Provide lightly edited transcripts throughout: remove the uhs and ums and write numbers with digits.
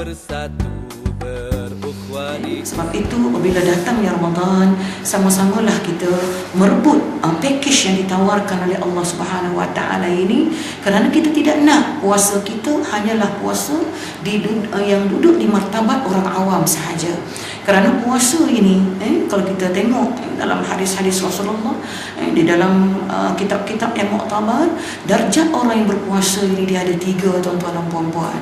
bersatu berukhuwah. Sebab itu apabila datangnya Ramadan, sama-samalah kita merebut package yang ditawarkan oleh Allah Subhanahu Wa Taala ini, kerana kita tidak nak puasa kita hanyalah puasa yang duduk di martabat orang awam sahaja. Kerana puasa ini, kalau kita tengok dalam hadis-hadis Rasulullah, di dalam kitab-kitab yang muktabar, darjat orang yang berpuasa ini dia ada 3, tuan-tuan dan puan-puan.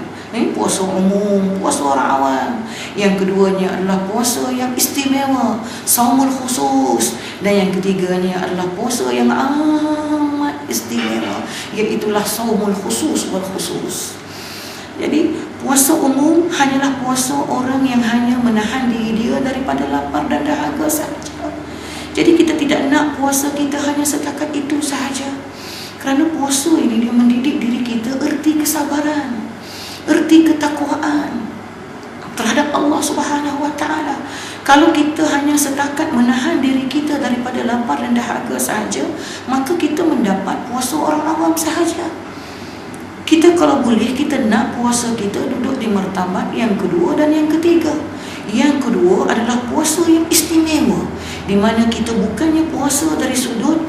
Puasa umum, puasa orang awam. Yang keduanya adalah puasa yang istimewa, saumul khusus. Dan yang ketiganya adalah puasa yang amat istimewa, iaitulah saumul khusus wal khusus. Jadi puasa umum hanyalah puasa orang yang hanya menahan diri dia daripada lapar dan dahaga sahaja. Jadi kita tidak nak puasa kita hanya setakat itu sahaja. Kerana puasa ini dia mendidik diri kita erti kesabaran, erti ketakwaan terhadap Allah Subhanahu Wa Taala. Kalau kita hanya setakat menahan diri kita daripada lapar dan dahaga sahaja, maka kita mendapat puasa orang awam sahaja. Kita kalau boleh, kita nak puasa kita duduk di martabat yang kedua dan yang ketiga. Yang kedua adalah puasa yang istimewa, di mana kita bukannya puasa dari sudut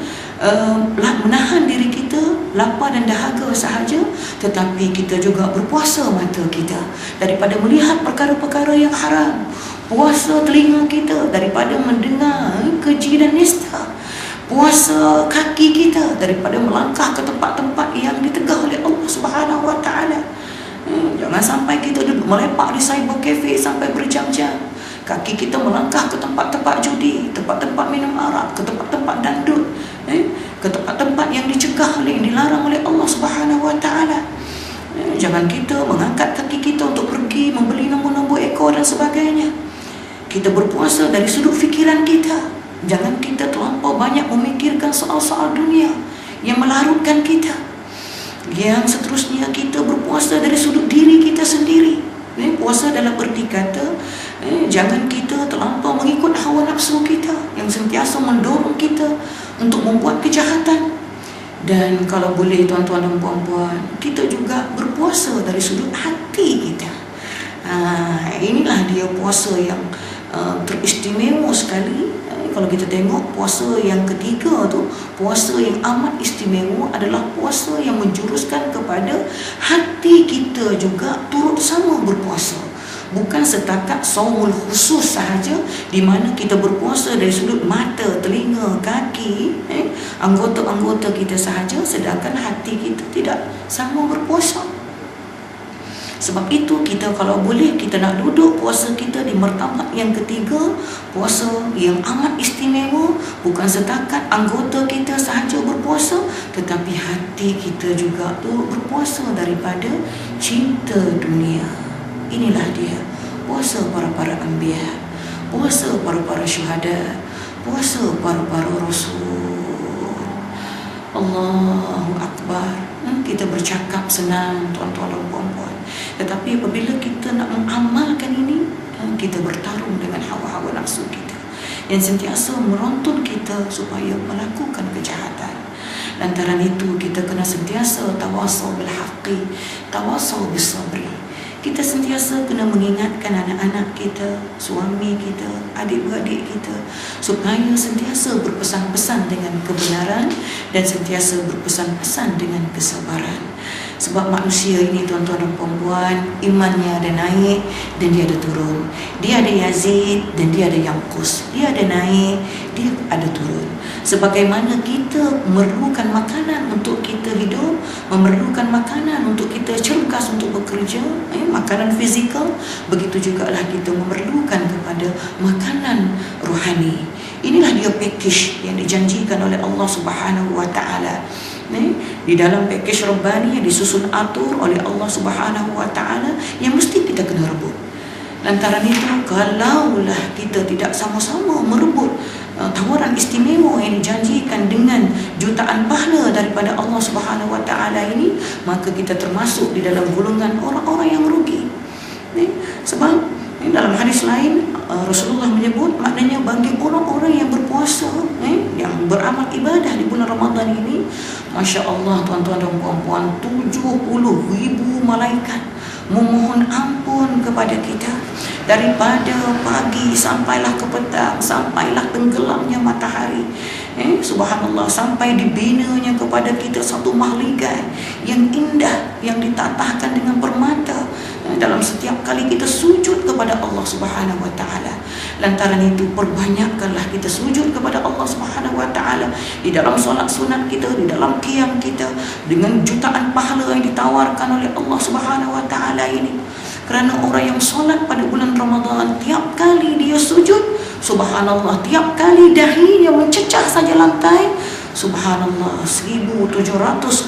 menahan diri kita lapar dan dahaga sahaja, tetapi kita juga berpuasa mata kita daripada melihat perkara-perkara yang haram, puasa telinga kita daripada mendengar keji dan nista, puasa kaki kita daripada melangkah ke tempat-tempat yang ditegah oleh Allah Subhanahu Wa Taala. Jangan sampai kita duduk melepak di cyber cafe sampai berjam-jam. Kaki kita melangkah ke tempat-tempat judi, tempat-tempat minum arak, ke tempat-tempat dandut, ke tempat-tempat yang dicegah oleh, dilarang oleh Allah Subhanahu Wa Taala. Jangan kita mengangkat kaki kita untuk pergi membeli nombor-nombor ekor dan sebagainya. Kita berpuasa dari sudut fikiran kita. Jangan kita terlampau banyak memikirkan soal-soal dunia yang melarutkan kita. Yang seterusnya, kita berpuasa dari sudut diri kita sendiri. Puasa dalam erti kata, jangan kita terlampau mengikut hawa nafsu kita yang sentiasa mendorong kita untuk membuat kejahatan. Dan kalau boleh tuan-tuan dan puan-puan, kita juga berpuasa dari sudut hati kita. Inilah dia puasa yang teristimewa sekali. Kalau kita tengok puasa yang ketiga tu, puasa yang amat istimewa adalah puasa yang menjuruskan kepada hati kita juga turut sama berpuasa. Bukan setakat saumul khusus sahaja, di mana kita berpuasa dari sudut mata, telinga, kaki, anggota-anggota kita sahaja, sedangkan hati kita tidak sama berpuasa. Sebab itu kita kalau boleh, kita nak duduk puasa kita di martabat yang ketiga, puasa yang amat istimewa. Bukan setakat anggota kita sahaja berpuasa, tetapi hati kita juga turut berpuasa daripada cinta dunia. Inilah dia puasa para-para anbiya, puasa para-para syuhada, puasa para-para rasul. Allahu Akbar. Kita bercakap senang tuan-tuan dan puan-puan, tetapi apabila kita nak mengamalkan ini, kita bertarung dengan hawa-hawa nafsu kita yang sentiasa merontun kita supaya melakukan kejahatan. Lantaran itu kita kena sentiasa tawasau bil haqqi, tawasau bis sabri. Kita sentiasa kena mengingatkan anak-anak kita, suami kita, adik-beradik kita, supaya sentiasa berpesan-pesan dengan kebenaran dan sentiasa berpesan-pesan dengan kesabaran. Sebab manusia ini tuan-tuan dan puan-puan, imannya ada naik dan dia ada turun. Dia ada yazid dan dia ada yangkus. Dia ada naik, dia ada turun. Sebagaimana kita memerlukan makanan untuk kita hidup, memerlukan makanan untuk kita cergas untuk bekerja, makanan fizikal, begitu jugalah kita memerlukan kepada makanan rohani. Inilah dia package yang dijanjikan oleh Allah Subhanahu Wa Taala. Di dalam package Rabbani yang disusun atur oleh Allah Subhanahu Wa Taala, yang mesti kita kena rebut. Lantaran itu, kalaulah kita tidak sama-sama merebut tawaran istimewa yang dijanjikan dengan jutaan pahala daripada Allah Subhanahu Wa Taala ini, maka kita termasuk di dalam golongan orang-orang yang rugi. Sebab dalam hadis lain Rasulullah menyebut, maknanya bagi orang-orang yang berpuasa, yang beramal ibadah di bulan Ramadan ini, Masya Allah tuan-tuan dan puan-puan, 70,000 malaikat memohon ampun pun kepada kita. Daripada pagi sampailah ke petang, sampailah tenggelamnya matahari, subhanallah, sampai dibinanya kepada kita satu mahligai yang indah, yang ditatahkan dengan permata. Dalam setiap kali kita sujud kepada Allah Subhanahu wa taala. Lantaran itu perbanyakkanlah kita sujud kepada Allah Subhanahu wa taala di dalam solat sunat kita, di dalam qiyam kita, dengan jutaan pahala yang ditawarkan oleh Allah Subhanahu wa taala ini. Kerana orang yang solat pada bulan Ramadan, tiap kali dia sujud, subhanallah, tiap kali dahinya mencecah saja lantai, subhanallah, 1,700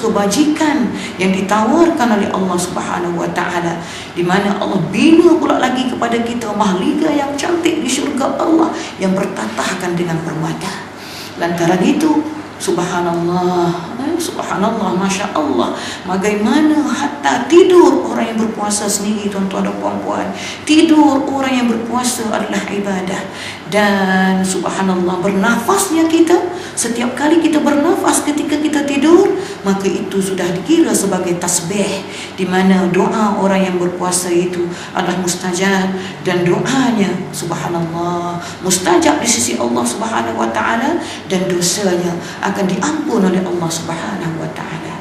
kebajikan yang ditawarkan oleh Allah Subhanahu wa taala, di mana Allah bina pula lagi kepada kita mahliga yang cantik di syurga Allah yang bertatahkan dengan permata. Lantaran itu, subhanallah, subhanallah, masya Allah, bagaimana hatta tidur orang yang berpuasa sendiri, tuan-tuan dan puan-puan, tidur orang yang berpuasa adalah ibadah. Dan subhanallah, bernafasnya kita, setiap kali kita bernafas ketika kita tidur, maka itu sudah dikira sebagai tasbih, di mana doa orang yang berpuasa itu adalah mustajab, dan doanya subhanallah mustajab di sisi Allah Subhanahu wa taala, dan dosanya akan diampun oleh Allah Subhanahu wa taala.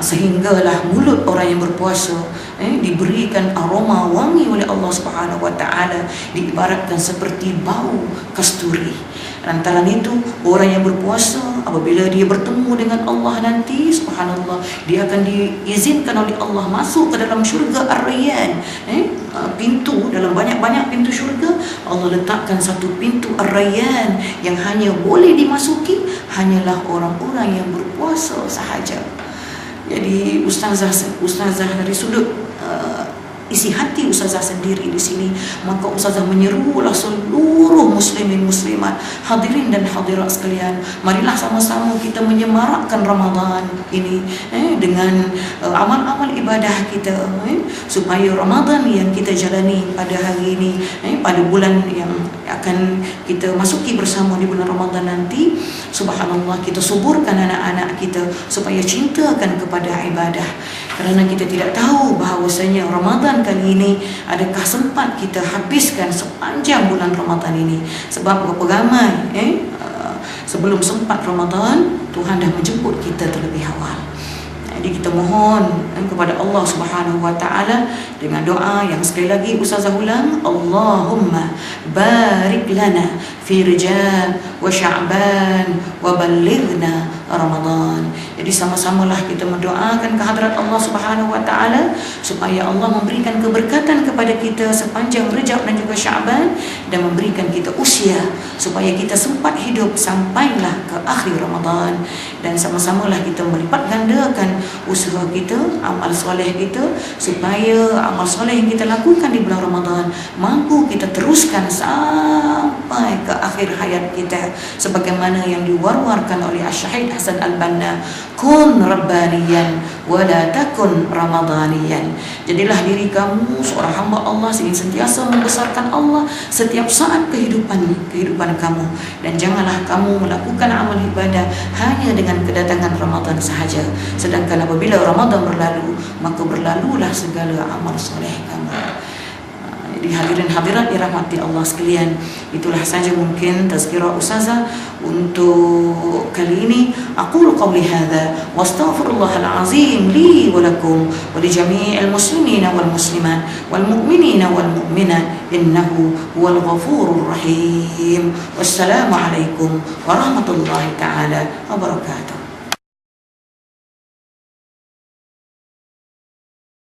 Sehinggalah mulut orang yang berpuasa diberikan aroma wangi oleh Allah Subhanahu wa taala, diibaratkan seperti bau kasturi. Lantaran itu, orang yang berpuasa apabila dia bertemu dengan Allah nanti, subhanallah, dia akan diizinkan oleh Allah masuk ke dalam syurga Ar-Rayyan. Pintu, dalam banyak-banyak pintu syurga, Allah letakkan satu pintu Ar-Rayyan yang hanya boleh dimasuki hanyalah orang-orang yang berpuasa sahaja. Jadi ustazah dari sudut isi hati ustazah sendiri di sini, maka ustazah menyerulah seluruh muslimin muslimat, hadirin dan hadirat sekalian, marilah sama-sama kita menyemarakkan Ramadan ini dengan amal-amal ibadah kita, supaya Ramadan yang kita jalani pada hari ini, pada bulan yang akan kita masuki bersama di bulan Ramadan nanti, subhanallah, kita suburkan anak-anak kita supaya cintakan kepada ibadah. Kerana kita tidak tahu bahawasanya Ramadan kali ini adakah sempat kita habiskan sepanjang bulan Ramadan ini. Sebab berapa ramai sebelum sempat Ramadan, Tuhan dah menjemput kita terlebih awal. Jadi kita mohon kepada Allah Subhanahu wa taala dengan doa yang sekali lagi ustazah ulang, Allahumma barik lana fi Rajab wa Sya'ban wa ballighna Ramadan. Jadi sama-samalah kita mendoakan kehadrat Allah Subhanahu wa taala supaya Allah memberikan keberkatan kepada kita sepanjang Rajab dan juga Sya'ban, dan memberikan kita usia supaya kita sempat hidup sampailah ke akhir Ramadan. Dan sama-samalah kita melipat gandakan usaha kita, amal soleh kita, supaya amal soleh yang kita lakukan di bulan Ramadan mampu kita teruskan sampai ke akhir hayat kita, sebagaimana yang diwar-warkan oleh Asy-Syahid Hasan Al-Banna, kun rabbaniyan wa la takun ramadaniyan. Jadilah diri kamu seorang hamba Allah yang sentiasa membesarkan Allah setiap saat kehidupan kamu, dan janganlah kamu melakukan amal ibadah hanya dengan kedatangan Ramadan sahaja, sedangkan apabila Ramadan berlalu, maka berlalulah segala amal soleh kamu. Jadi hadirin hadirat dirahmati Allah sekalian, itulah saja mungkin tazkirah ustazah untuk kali ini. Aqulu qawli hadza wa astaghfirullahal azim li wa lakum wa li jami'il muslimina wal muslimat wal mu'minina wal mu'minat innahu huwal ghafurur rahim. Wassalamu alaikum warahmatullahi taala wabarakatuh.